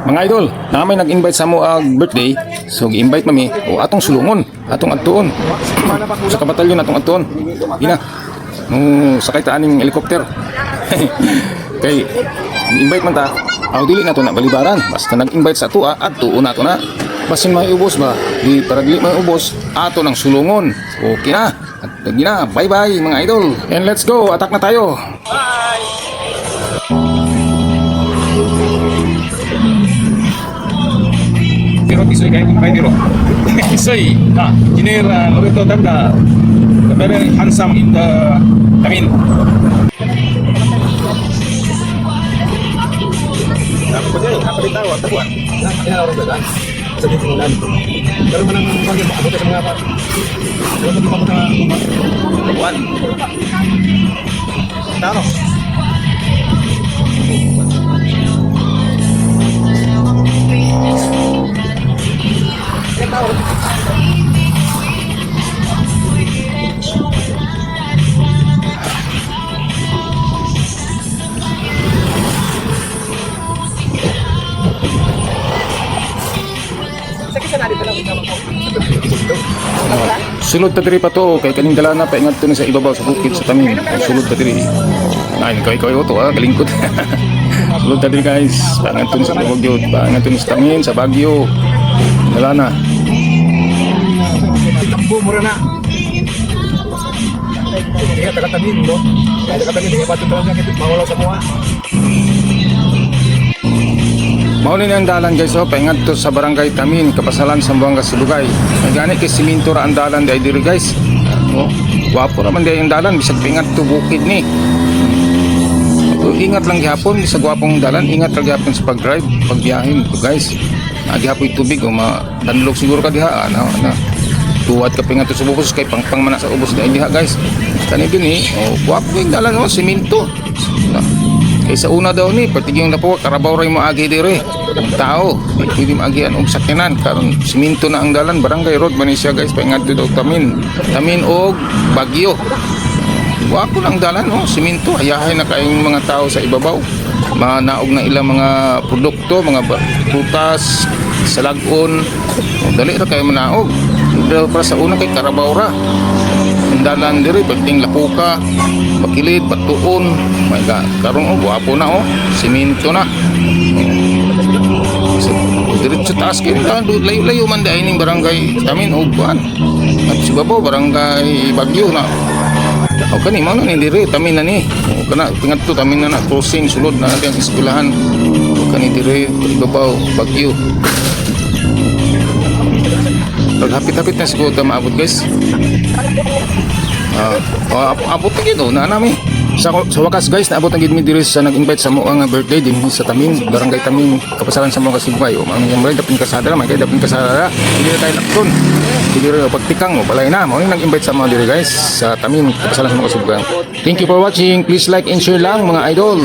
Mga idol, namin nag-invite sa mo birthday. So gi-invite mami o atong sulungon, atong adtuon. Sa kabatalyon atong adtuon. Ina. Sakay ta aning helicopter. Kay invite man ta. Aw dili na to na balibaran. Basta nag-invite sa ato adtuon nato na. Basin may ubos ba? Di para dili may ubos, ato ng sulungon. Okay na. At na, bye-bye mga idol. And let's go, attack na tayo. Pero tisoy kayo kung kayo tisoy engineer Loreto Danda, very handsome in the Tamin. Apa dia? Apa dia tahu? Tahuan? Nah, dia orang begal. Jadi kemudian kalau menang bagi aku tak mengapa. Kalau kita mau tahuan. Tahu. Sulod ta diri pa to kay kaning dalana pa ingat to ni sa ibabaw sa bukid sa Tamin. Sulod ta diri. Ay kay to galingkod. Sulod ta diri guys. Pangat to ni sa Baguio, pangat to ni sa Tamin sa Baguio. Dalana. Tambo mura na. Kaya taga Tamin no. Taga Tamin kay bato talaga kay mawala sa mga. Mauli na ang dalan guys, paingat to sa barangay Tamin, Kapasalan, Zamboanga, Sibugay. Nagani kay siminto ra ang dalan dahil diri guys. Wapo naman dahil ang dalan, bisag paingat to bukid ni. Ingat lang gihapon, bisag wapong dalan, ingat lang gihapon sa pag-drive, pagbiyahin to guys. Gihapoy tubig, danlog siguro ka diha, tuwad ka paingat to sa ubos, kay pangpang man sa ubos dahil diha guys. Kani din wapo yung dalan, siminto. Kaysa una daw ni patiging na po karabaw ray mo agi dire ang tao pwede maagian og sakyanan karon siminto na ang dalan barangay road Manisya guys paingat daw Tamin og Baguio wapo lang dalan siminto ayahay na kaayong mga tao sa ibabaw manaog na ilang mga produkto mga prutas salagon dali ra kay manaog pero para sa una kay karabaw ra ang dalan dire pagting Lapuka Bakilid, Batuon, my God, karong guwapo na siminto na. Diretso taas kayo layo-layo man dahil ng barangay Tamin o buwan. At si Babaw, barangay Baguio na. O kani, mo na ni dire, Tamin na ni. O kana, tingat to, Tamin na crossing, sulod na natin ang eskwelahan. O kani dire, Babaw, Baguio. Hapit-hapit na siguro ito maabot guys. Abot na gito na namin sa wakas guys, naabot na gito mi diri sa nag-invite sa mo ang birthday din sa Tamin, barangay Tamin, Kapasalan sa mga Sibugay o mga yung dapin kasada may kay dapin kasada hindi na tayo lakton hindi rin pagtikang mo balay na mo nag-invite sa mga diri guys sa Tamin, Kapasalan sa mga Sibugay. Thank you for watching, please like and share lang mga idol.